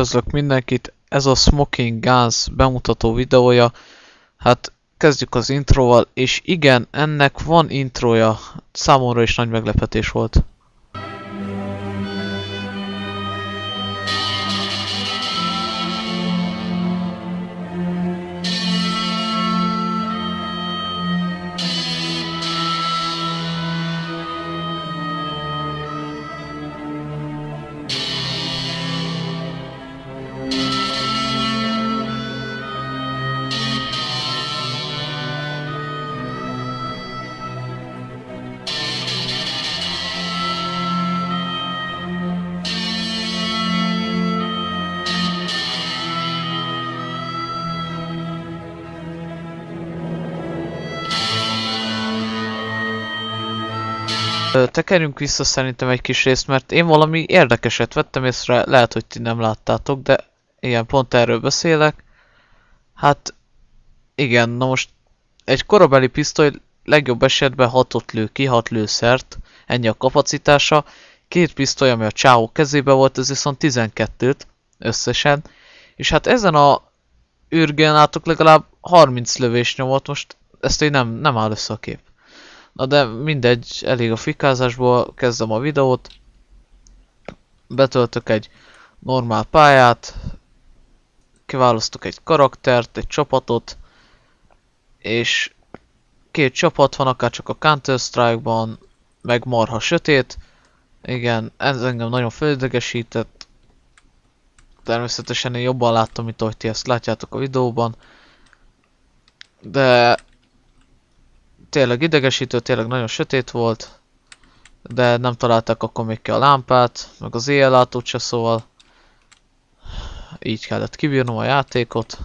Üdvözlök mindenkit, ez a Smoking Guns bemutató videója. Hát kezdjük az introval, és igen, ennek van introja. Számomra is nagy meglepetés volt. Tekerjünk vissza szerintem egy kis részt, mert én valami érdekeset vettem észre, lehet, hogy ti nem láttátok, de igen, pont erről beszélek. Hát igen, na most egy korabeli pisztoly legjobb esetben 6-ot lő ki, 6 lőszert, ennyi a kapacitása. Két pisztoly, ami a csávó kezébe volt, ez viszont 12-t összesen. És hát ezen a űrgen átok legalább 30 lövés nyomott, most ezt így nem áll össze a kép. Na de mindegy, elég a fikázásból, kezdem a videót. Betöltök egy normál pályát, kiválasztok egy karaktert, egy csapatot, és két csapat van, akár csak a Counter-Strike-ban, meg marha sötét. Igen, ez engem nagyon felidegesített. Természetesen én jobban láttam, mint ahogy ti ezt látjátok a videóban. De tényleg idegesítő, tényleg nagyon sötét volt, de nem találták akkor még ki a lámpát, meg az éjjellátót se, szóval így kellett kibírnom a játékot.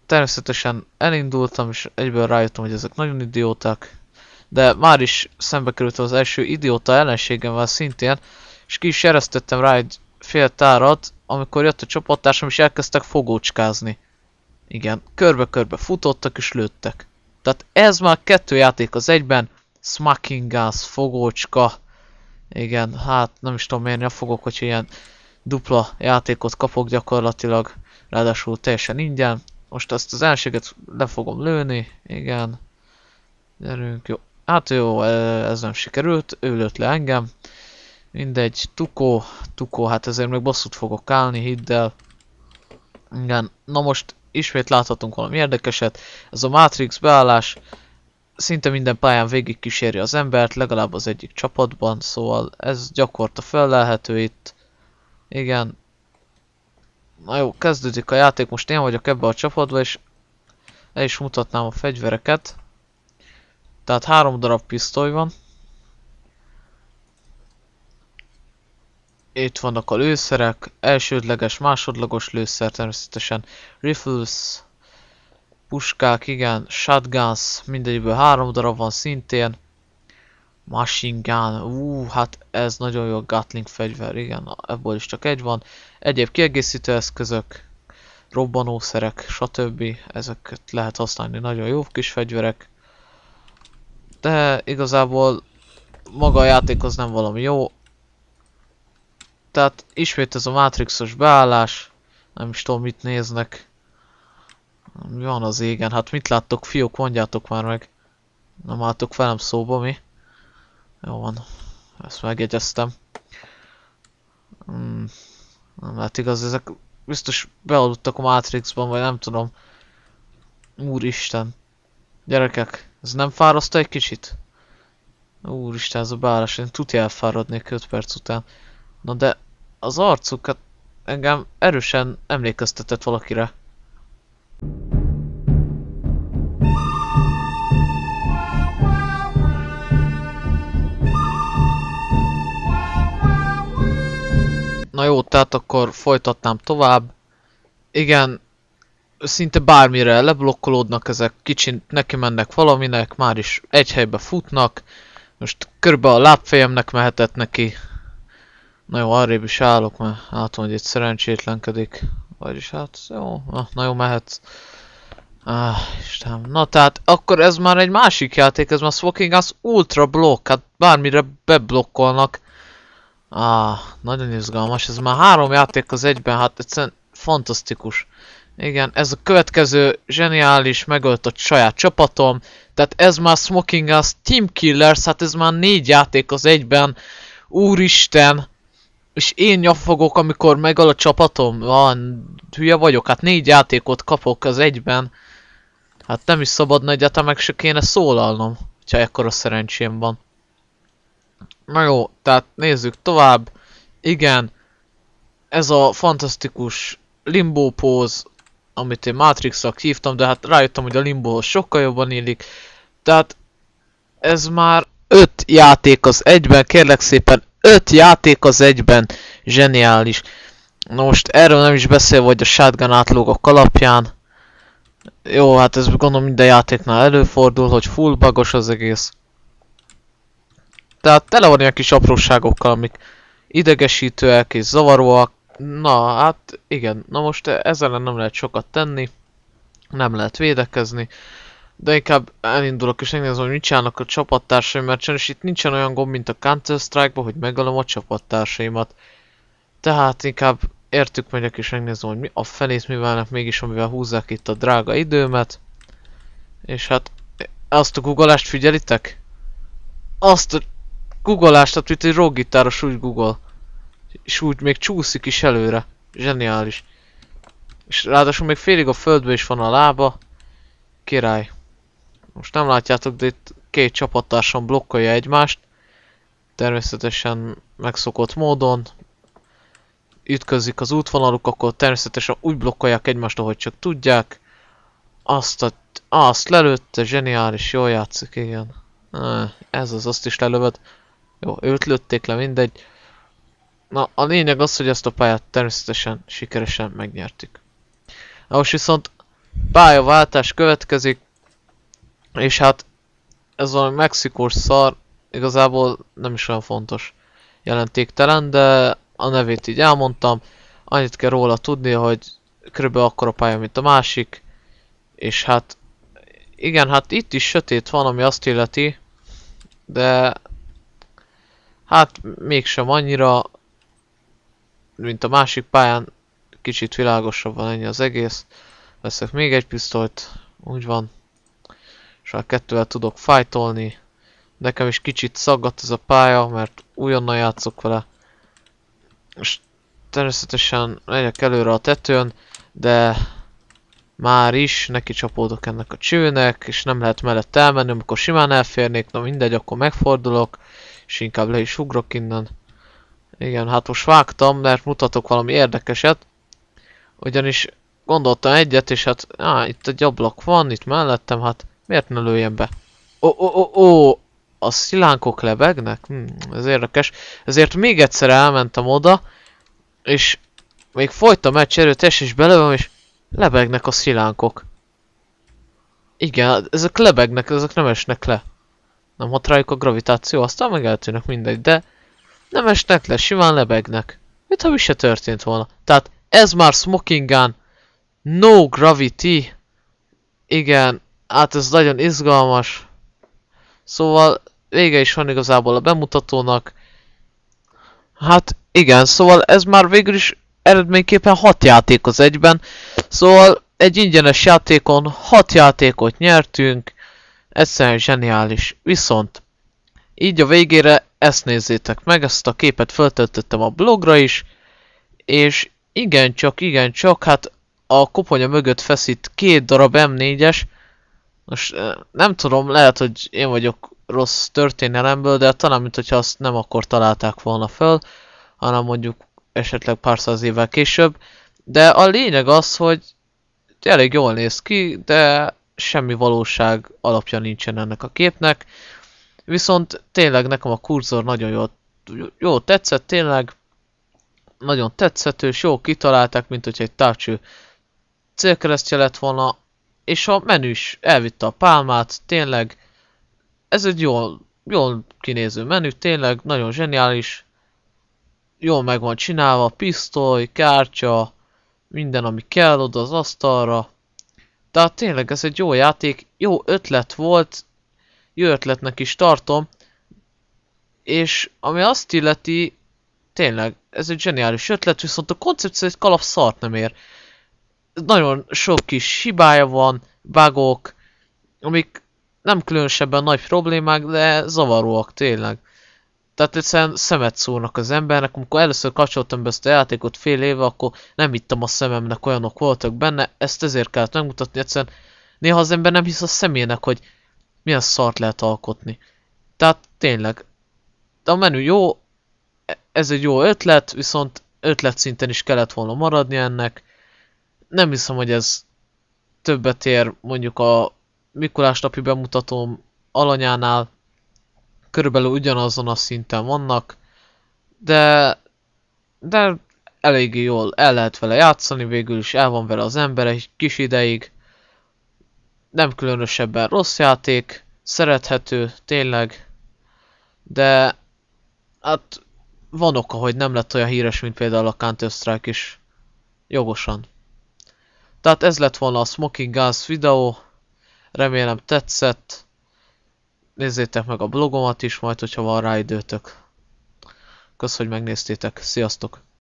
Természetesen elindultam, és egyből rájöttem, hogy ezek nagyon idióták, de már is szembe kerültem az első idióta ellenségemmel szintén, és ki is eresztettem rá egy fél tárat, amikor jött a csapattársam, és elkezdtek fogócskázni. Igen, körbe-körbe futottak és lőttek. Tehát ez már 2 játék az egyben, Smoking Guns, fogócska. Igen, hát nem is tudom miért fogok, hogy ilyen dupla játékot kapok gyakorlatilag, ráadásul teljesen ingyen. Most ezt az ellenséget le fogom lőni, igen. Gyerünk, jó. Hát jó, ez nem sikerült, ő lőtt le engem. Mindegy, Tukó, hát ezért még bosszút fogok állni, hidd el. Igen, na most ismét láthatunk valami érdekeset. Ez a Matrix beállás szinte minden pályán végig kíséri az embert, legalább az egyik csapatban, szóval ez gyakorta fellelhető itt. Igen. Na jó, kezdődik a játék, most én vagyok ebbe a csapatba, és el is mutatnám a fegyvereket. Tehát 3 darab pisztoly van. Itt vannak a lőszerek, elsődleges, másodlagos lőszer, természetesen rifles, puskák, igen, shotguns, mindegyikből 3 darab van szintén. Machine gun, hát ez nagyon jó, Gatling fegyver, igen, ebből is csak egy van. Egyéb kiegészítő eszközök, robbanószerek, stb. Ezeket lehet használni, nagyon jó kis fegyverek. De igazából maga a játék az nem valami jó. Tehát ismét ez a Matrixos beállás, nem is tudom mit néznek. Mi van az égen? Hát mit láttok, fiúk, mondjátok már meg. Nem álltok velem szóba, mi? Jó van, ezt megjegyeztem. Nem lehet igaz, ezek biztos beadottak a Matrixban, vagy nem tudom. Úristen. Gyerekek, ez nem fáraszta egy kicsit? Úristen, ez a beállás, én tudja elfáradnék 5 perc után. Na de az arcukat engem erősen emlékeztetett valakire. Na jó, tehát akkor folytatnám tovább. Igen, szinte bármire leblokkolódnak ezek, kicsit neki mennek valaminek, már is egy helybe futnak. Most körülbelül a lábfejemnek mehetett neki. Na jó, arrébb is állok, mert látom, hogy itt szerencsétlenkedik. Vagyis hát, jó, na jó, mehetsz. Istenem. Na tehát, akkor ez már egy másik játék, ez már Smoking Guns Ultra Block, hát bármire beblokkolnak. Nagyon izgalmas. Ez már 3 játék az egyben, hát egyszerűen fantasztikus. Igen, ez a következő zseniális, megölt saját csapatom. Tehát ez már Smoking Gun Team Killers, hát ez már 4 játék az egyben. Úristen! És én nyafogok, amikor megöl a csapatom? Hülye vagyok, hát 4 játékot kapok az egyben. Hát nem is szabadna egyáltalán, meg se kéne szólalnom, ha ekkora szerencsém van. Na jó, tehát nézzük tovább. Igen, ez a fantasztikus limbo pose, amit én Matrixnak hívtam, de hát rájöttem, hogy a limbo sokkal jobban illik. Tehát ez már 5 játék az egyben, kérlek szépen 5 játék az egyben. Zseniális. Na most erről nem is beszélve, hogy a shotgun átlógok alapján. Jó, hát ez gondolom minden játéknál előfordul, hogy full bugos az egész. Tehát tele van ilyen kis apróságokkal, amik idegesítőek és zavaróak. Na, hát igen. Na most ezzel nem lehet sokat tenni. Nem lehet védekezni. De inkább elindulok és megnézem, hogy mit csinálnak a csapattársaim, mert sajnos itt nincsen olyan gomb, mint a Counter-Strike-ban, hogy megölöm a csapattársaimat. Tehát inkább értük megyek és megnézem, hogy mi a fenét művelnek mégis, amivel húzzák itt a drága időmet. És hát azt a googolást figyelitek? Azt a googolást, tehát itt egy rockgitáros úgy google. És úgy még csúszik is előre. Zseniális. És ráadásul még félig a földbe is van a lába. Király. Most nem látjátok, de itt 2 csapattársam blokkolja egymást. Természetesen megszokott módon. Ütközik az útvonaluk, akkor természetesen úgy blokkolják egymást, ahogy csak tudják. Azt lelőtte, zseniális, jól játszik, igen. Ez az, azt is lelövöd. Jó, őt lőtték le, mindegy. Na, a lényeg az, hogy ezt a pályát természetesen sikeresen megnyertük. Na most viszont pályaváltás következik. És hát ez valami mexikós szar, igazából nem is olyan fontos, jelentéktelen, de a nevét így elmondtam. Annyit kell róla tudni, hogy körülbelül akkora pálya, mint a másik. És hát igen, hát itt is sötét van, ami azt illeti, de hát mégsem annyira, mint a másik pályán. Kicsit világosabb van, ennyi az egész. Veszek még egy pisztolyt, úgy van. És már 2-vel tudok fightolni. Nekem is kicsit szaggat ez a pálya, mert újonnan játszok vele. És természetesen megyek előre a tetőn, de már is neki csapódok ennek a csőnek, és nem lehet mellett elmenni, amikor simán elférnék, na mindegy, akkor megfordulok, és inkább le is ugrok innen. Igen, hát most vágtam, mert mutatok valami érdekeset. Ugyanis gondoltam egyet, és hát itt egy ablak van, itt mellettem, hát miért ne lőjem be? A szilánkok lebegnek? Ez érdekes. Ezért még egyszer elmentem oda, és még folytam egy erőtes, és belőlem, és lebegnek a szilánkok. Igen, ezek lebegnek, ezek nem esnek le. Nem hat rájuk a gravitáció, aztán meg eltűnnek, mindegy, de nem esnek le, simán lebegnek. Mintha mi se történt volna. Tehát ez már Smoking Gun. No Gravity. Igen, hát ez nagyon izgalmas. Szóval vége is van igazából a bemutatónak. Hát igen, szóval ez már végül is eredményképpen 6 játék az egyben. Szóval egy ingyenes játékon 6 játékot nyertünk. Egyszerűen zseniális. Viszont így a végére ezt nézzétek meg, ezt a képet feltöltöttem a blogra is. És igencsak, hát a koponya mögött feszít 2 darab M4-es. Most nem tudom, lehet, hogy én vagyok rossz történelemből, de talán mintha azt nem akkor találták volna föl, hanem mondjuk esetleg pár száz évvel később. De a lényeg az, hogy elég jól néz ki, de semmi valóság alapja nincsen ennek a képnek. Viszont tényleg nekem a kurzor nagyon jól tetszett, tényleg nagyon tetszetős, jó kitalálták, mint hogy egy távcső célkeresztje lett volna, és a menü is elvitte a pálmát, tényleg ez egy jól kinéző menü, tényleg nagyon zseniális, jól meg van csinálva, pisztoly, kártya, minden ami kell oda az asztalra. Tehát tényleg ez egy jó játék, jó ötlet volt, jó ötletnek is tartom, és ami azt illeti, tényleg, ez egy zseniális ötlet, viszont a koncepció egy kalap szart nem ér. Nagyon sok kis hibája van, bugok, amik nem különösebben nagy problémák, de zavaróak tényleg. Tehát egyszerűen szemet szúrnak az embernek, amikor először kapcsoltam be ezt a játékot fél éve, akkor nem hittem a szememnek, olyanok voltak benne, ezt ezért kellett megmutatni, egyszerűen néha az ember nem hisz a szemének, hogy milyen szart lehet alkotni. Tehát tényleg, de a menü jó, ez egy jó ötlet, viszont ötlet szinten is kellett volna maradni ennek. Nem hiszem, hogy ez többet ér mondjuk a Mikulás napi bemutatóm alanyánál. Körülbelül ugyanazon a szinten vannak, de eléggé jól el lehet vele játszani, végül is el van vele az ember egy kis ideig. Nem különösebben rossz játék, szerethető, tényleg, de hát van oka, hogy nem lett olyan híres, mint például a Counter-Strike is. Jogosan. Tehát ez lett volna a Smoking Guns videó, remélem tetszett. Nézzétek meg a blogomat is majd, hogyha van rá időtök. Kösz, hogy megnéztétek. Sziasztok!